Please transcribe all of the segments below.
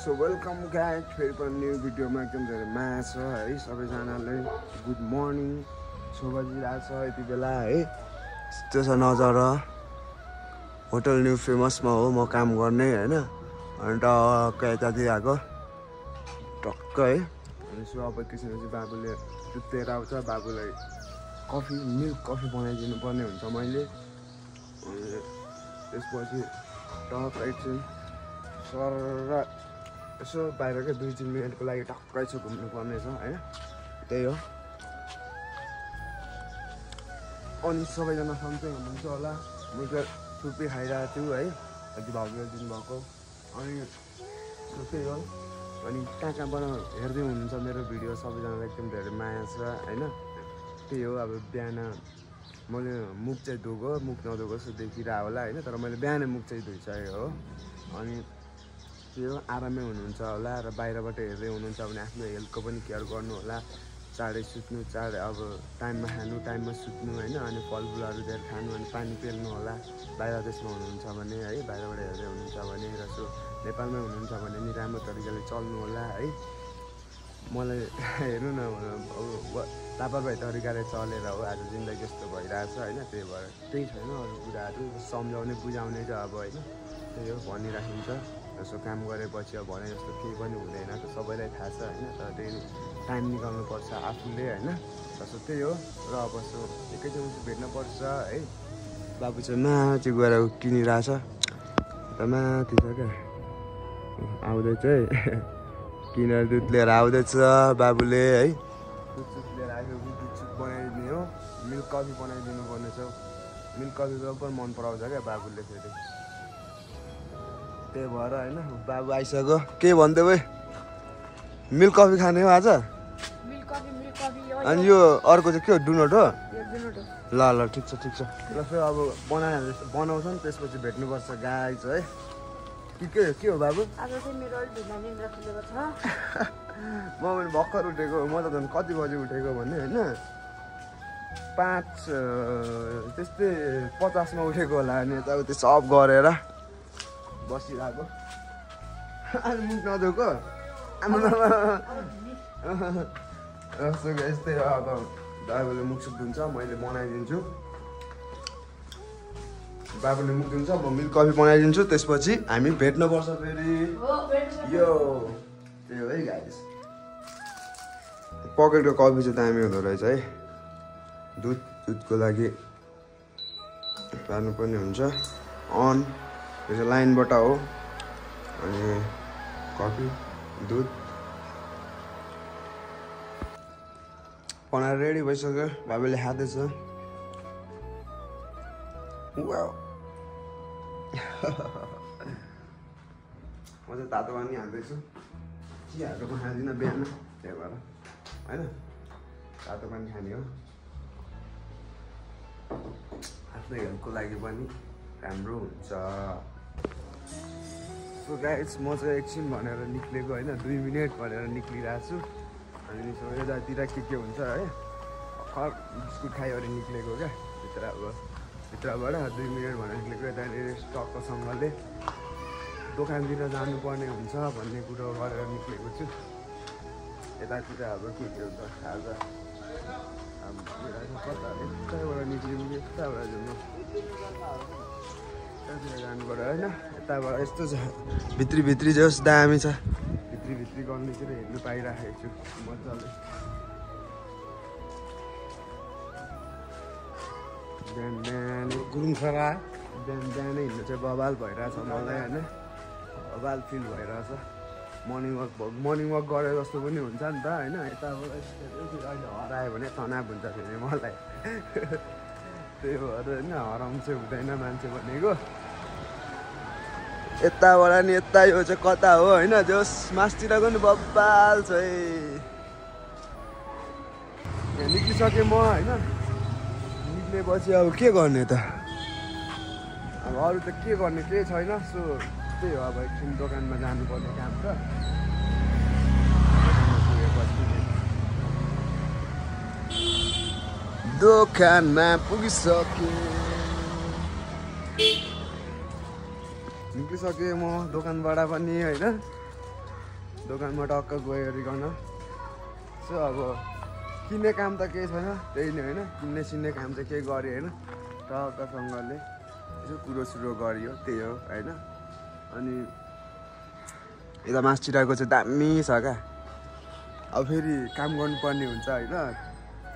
so welcome guys फेरि पनि new भिडियोमा एकदम धेरै माया छ है सबैजनालाई गुड मर्निङ 6 बजिरहेको छ यति बेला है त्यो छ नजारा होटल न्यू फेमसमा हो म काम गर्ने हैन अनि टक्क यतातिर आएको टक्क है अनि सो अब एकैछिन चाहिँ बाबुले दुध लिएर आउँछ बाबुलाई कफी मिल्क कफी बनाइदिनु पर्ने हुन्छ मैले अनि त्यसपछि टक्क एकछिन सर यसो बाहिरकै 2-3 मिनटको लागि टक्कै छ घुम्नु पर्ने छ हैन त्यही हो अनि सबैजना सन्चै हुनुहुन्छ होला म चाहिँ छुर्पी खाइरहेको छु है अघि भाउजूले दिनुभएको अनि त्यही हो अनि कहाँ हेर्दै हुनुहुन्छ मेरो भिडियो सबैजनालाई एकदम धेरै माया छ हैन त्यही हो अब बिहान मैले मुख चाहिँ धोएको मुख नधोएको जस्तो देखिरहेको होला हैन तर मैले बिहानै मुख चाहिँ धोइसकेको हो अनि त्यो आरामै हुनुहुन्छ होला र बाहिरबाट हेर्दै हुनुहुन्छ भने आफ्नो हेल्थको पनि केयर गर्नु होला चाँडै सुत्नु चाँडै अब टाइममा खानु टाइममा सुत्नु हैन अनि फलफुलहरू धेरै खानु अनि पानी पिल्नु होला बाहिर देशमा हुनुहुन्छ भने है बाहिरबाट हेर्दै हुनुहुन्छ भने र सो नेपालमै हुनुहुन्छ भने नि राम्रो तरिकाले चल्नु होला है मलाई हेर्नु न अब लापरवाही तरिकाले चलेर हो आज जिन्दगी यस्तो भइरहेछ हैन त्यही भएर त्यही छैन अरू कुराहरू सम्झाउने बुझाउने चाहिँ अब हैन त्यही हो भनिराखिन्छ यसो काम गरेपछि अब भने जस्तो केही पनि हुँदैन त सबैलाई थाहा छ हैन तर त्यही टाइम निकाल्नुपर्छ आफूले हैन जस्तो त्यही हो र अब सो एकैचोटि भेट्नुपर्छ है बाबु चाहिँ माथि गएर किनिरहेछ त माथि छ क्या आउँदैछ है किनेर दुध लिएर आउँदैछ बाबुले है दुध लिएर आएको दुध बनाइदिने हो मिल्क कफी बनाइदिनु पर्ने छ मिल्क कफी पनि मन पराउँछ क्या बाबुले फेरि त्यही भएर हैन बाबु आइसक्यो के भन्दै भाइ मिल्क कफी खाने हो आज अनि यो अर्को चाहिँ के हो डुनट हो ल ल ठिक छ ल फेरि अब बनाउँछ नि त्यसपछि भेट्नुपर्छ गाई छ है के हो बाबु आज चाहिँ मेरो ढिला निन्द्रा खुलेको छ म पनि भर्खर उठेको म त झन् कति बजी उठेको भन्ने हैन 5 त्यस्तै 50 मा उठेको होला अनि यताउति सब गरेर बसिरहेको अनि मुख नधोको यस्तै अब बाबुले मुख सुख धुन्छ मैले बनाइदिन्छु बाबुले मुख धुन्छ म मिल्क कफी बनाइदिन्छु त्यसपछि हामी भेट्नुपर्छ फेरि यो त्यही हो है गाइस पकेटको कफी चाहिँ दामी हुँदो रहेछ है दुधको लागि पार्नुपर्ने हुन्छ अन यो चाहिँ लाइनबाट हो अनि कफी दुध बनाएर रेडी भइसक्यो बाबुले खाँदैछ म चाहिँ तातो पानी हाल्दैछु चियाहरू पनि खाँदिनँ बिहान त्यही भएर होइन तातो पानी खाने हो आफ्नो हेल्थको लागि पनि राम्रो हुन्छ सो गाइस म चाहिँ एकछिन भनेर निक्लेको होइन 2 मिनट भनेर निक्लिरहेको छु अनि सो यतातिर के हुन्छ है खर बिस्कुट खाइवरी निक्लेको क्या भित्रबाट 2 मिनट भनेर निक्लेको यतानिर टक्कसँगले दोकानतिर जानुपर्ने हुन्छ भन्ने कुरो गरेर निक्लेको छु यतातिर अब के हुन्छ आज अब यताबाट निक्लिनु यताबाट जानु यतातिर जानुपर्छ होइन यताबाट यस्तो छ भित्री जस दामी छ भित्री गर्ने चाहिँ हेर्नु पाइराखेको छु मजाले बिहान गुरुङ खरा बिहानै हिँड्नु चाहिँ बबाल भइरहेछ मलाई होइन बबाल फिल भइरहेछ मर्निङ वक गरे जस्तो पनि हुन्छ नि त होइन यताबाट अहिले हरायो भने तनाव हुन्छ फेरि मलाई त्यही भएर होइन हराउनु चाहिँ हुँदैन मान्छे भनेको यताबाट नि यता यो चाहिँ कता हो होइन जस मासतिरको नि बब्बाल छ है निक्लिसकेँ म होइन निक्लेपछि अब के गर्ने त अब अरू त के गर्ने केही छैन सो त्यही हो अब एकछिन दोकानमा जानुपर्ने काम छ दोकानमा पुगिसकेँ निक्लिसकेँ म दोकानबाट पनि होइन दोकानमा टक्क गइकन सो अब किन्ने काम त केही छैन त्यही नै होइन किन्ने सिन्ने काम चाहिँ केही गरेँ होइन टक्कसँगले यसो कुरो गरियो त्यही हो होइन अनि यता मास्टिरहेको चाहिँ दामी छ क्या अब फेरि काम गर्नुपर्ने हुन्छ होइन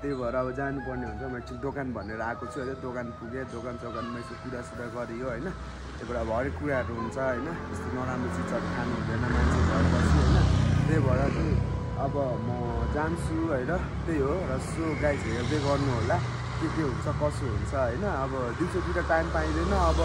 त्यही भएर अब जानुपर्ने हुन्छ म एकछिन दोकान भनेर आएको छु होइन दोकान पुगेँ दोकान चौकानमा यसो कुरासुरा गरियो होइन त्यही भएर अब हरेक कुराहरू हुन्छ होइन यस्तो नराम्रो चिजहरू खानु हुँदैन मान्छे घर बस्यो होइन त्यही भएर चाहिँ अब म जान्छु होइन त्यही हो र सो गाइस हेर्दै गर्नु होला के हुन्छ कसो हुन्छ होइन अब दिउँसोतिर टाइम पाइँदैन अब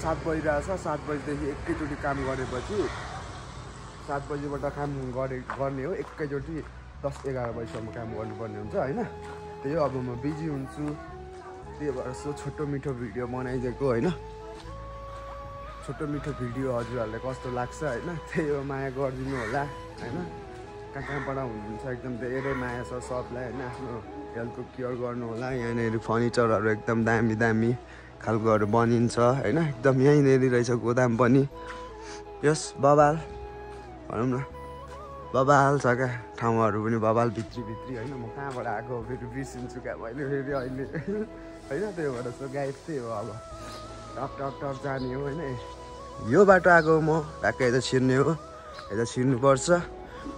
7 बजिरहेछ 7 बजीदेखि एकैचोटि काम गरेपछि 7 बजीबाट काम गर्ने हो एकैचोटि 10-11 बजीसम्म काम गर्नुपर्ने हुन्छ होइन त्यही हो अब म बिजी हुन्छु त्यही भएर सो छोटो मिठो भिडियो बनाइदिएको होइन छोटो मिठो भिडियो हजुरहरूलाई कस्तो लाग्छ होइन त्यही हो माया गरिदिनु होला होइन कहाँबाट हुनुहुन्छ एकदम धेरै माया छ सबलाई होइन आफ्नो हेल्थको केयर गर्नु होला यहाँनिर फर्निचरहरू एकदम दामी दामी खालकोहरू बनिन्छ होइन एकदम यहीँनिर रहेछ गोदाम पनि यस बबाल भनौँ न बबाल छ क्या ठाउँहरू पनि बबाल भित्री होइन म कहाँबाट आएको फेरि बिर्सिन्छु क्या मैले फेरि अहिले होइन त्यही भएर सो गाइड त्यही हो अब टक जाने हो होइन यो बाटो आएको म ट्याक्कै यता छिर्ने हो यता छिर्नुपर्छ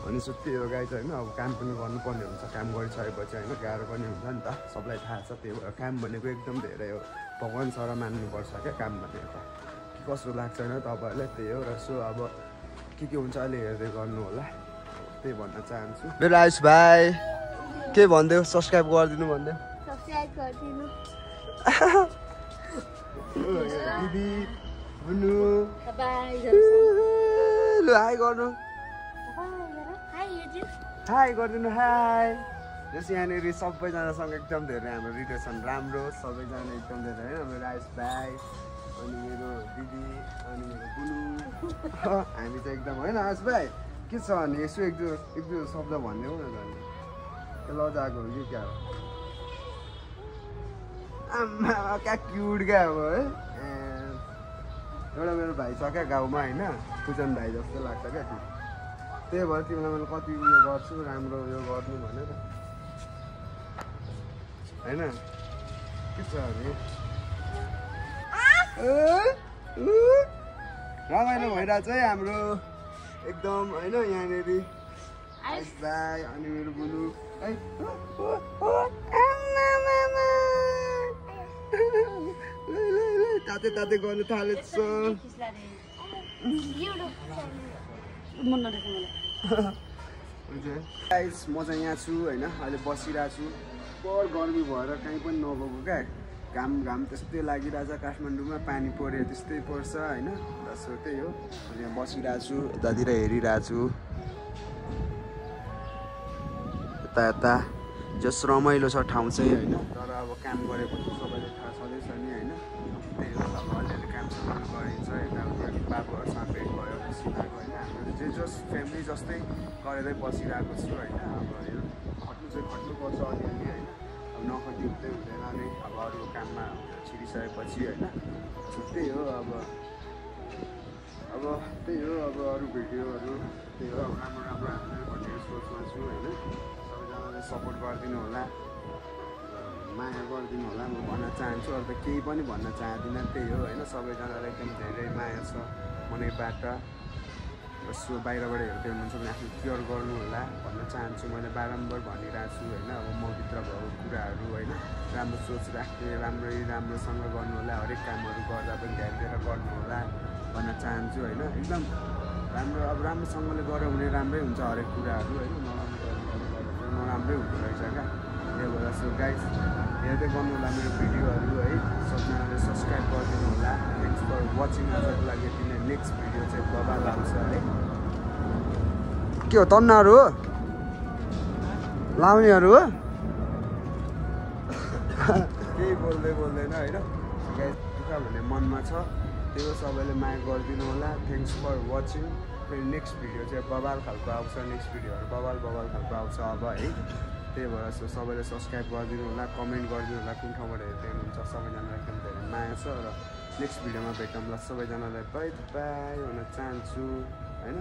अनि सो त्यही हो गाइड होइन अब काम पनि गर्नुपर्ने हुन्छ काम गरिसकेपछि होइन गाह्रो पनि हुन्छ नि त सबलाई थाहा छ त्यही भएर काम भनेको एकदम धेरै हो भगवान् सर मान्नुपर्छ क्या काम भनेको कस्तो लाग्छ होइन तपाईँहरूलाई त्यही हो र सो अब के हुन्छ अहिले हेर्दै गर्नु होला त्यही भन्न चाहन्छु मेरो आयुष भाइ के भनिदेऊ सब्सक्राइब गरिदिनु भनिदेऊ दिदी बुनु लु हाई गर्नु हाई गरिदिनु हाई जस यहाँनिर सबैजनासँग एकदम धेरै हाम्रो रिलेसन राम्रो सबैजना एकदम धेरै होइन मेरो आयुष भाइ अनि मेरो दिदी अनि मेरो बुनु हामी चाहिँ एकदम होइन आयुष भाइ के छ भने यसो एक दुई शब्द भनिदेऊ न झन् लजाएको हो कि क्या हो आम्मा क्या क्युट क्या अब है एउटा मेरो भाइ छ क्या गाउँमा होइन पूजन भाइ जस्तो लाग्छ क्या त्यो त्यही भएर तिमीलाई मैले कति उयो गर्छु राम्रो उयो गर्नु भनेर होइन के छ अरे रमाइलो भइरहेछ है हाम्रो एकदम होइन यहाँनिर आइस भाइ अनि मेरो बुनु है ताते गर्नु थालेछ गाइस म चाहिँ यहाँ छु होइन अहिले बसिरहेको छु बर गर्मी भएर कहीँ पनि नगएको क्या घाम त्यस्तै लागिरहेछ काठमाडौँमा पानी पऱ्यो त्यस्तै पर्छ होइन सो त्यही हो अनि यहाँ बसिरहेको छु यतातिर हेरिरहेको छु यता जस रमाइलो छ ठाउँ चाहिँ होइन तर अब काम गरेपछि सबैले थाहा छँदैछ नि होइन त्यही हो अब अलिअलि कामसँग गरिन्छ यताउति बाबुहरूसँग भेट भयो खुसी भएको होइन हाम्रो जे जस फ्यामिली जस्तै गरेरै बसिरहेको छु होइन अब खट्नु चाहिँ खट्नुपर्छ अलिअलि होइन अब नखटी हुँदै हुँदैन नै अब अरू काममा छिरिसकेपछि होइन त्यही हो अब त्यही हो अब अरू भिडियोहरू त्यही हो अब राम्रो हाल्ने भन्ने सोचमा छु होइन सबैजनाले सपोर्ट गरिदिनु होला माया गरिदिनु होला म भन्न चाहन्छु अरू त केही पनि भन्न चाहदिनँ त्यही हो होइन सबैजनालाई एकदम धेरै माया छ मनैबाट सो बाहिरबाट हेर्दै हुनुहुन्छ भने आफ्नो केयर गर्नु होला भन्न चाहन्छु मैले बारम्बार भनिरहेको छु होइन अब म भित्र भएको कुराहरू होइन राम्रो सोच राख्ने राम्रोसँग गर्नु होला हरेक कामहरू गर्दा पनि ध्यान दिएर गर्नु होला भन्न चाहन्छु होइन एकदम राम्रो अब राम्रोसँगले गऱ्यो भने राम्रै हुन्छ हरेक कुराहरू होइन नराम्रै हुँदो रहेछ क्या त्यही भएर सो गाइस हेर्दै गर्नु होला मेरो भिडियोहरू है सबजनाले सब्सक्राइब गरिदिनु होला थ्याङ्क्स फर वाचिङ आजको लागि दिने नेक्स्ट भिडियो चाहिँ बबाल आउँछ है के हो तन्नाहरू हो लाउनेहरू हो केही बोल्दैन होइन गाइस दुःख भन्ने मनमा छ त्यही हो सबैले माया गरिदिनु होला थ्याङ्क्स फर वाचिङ फेरि नेक्स्ट भिडियो चाहिँ बबाल खालको आउँछ नेक्स्ट भिडियोहरू बबाल खालको आउँछ अब है त्यही भएर सो सबैले सब्सक्राइब गरिदिनु होला कमेन्ट गरिदिनु होला कुन ठाउँबाट हेर्दै हुनुहुन्छ सबैजनालाई एकदम धेरै माया छ र नेक्स्ट भिडियोमा भेटौँला सबैजनालाई बाई बाई भन्न चाहन्छु होइन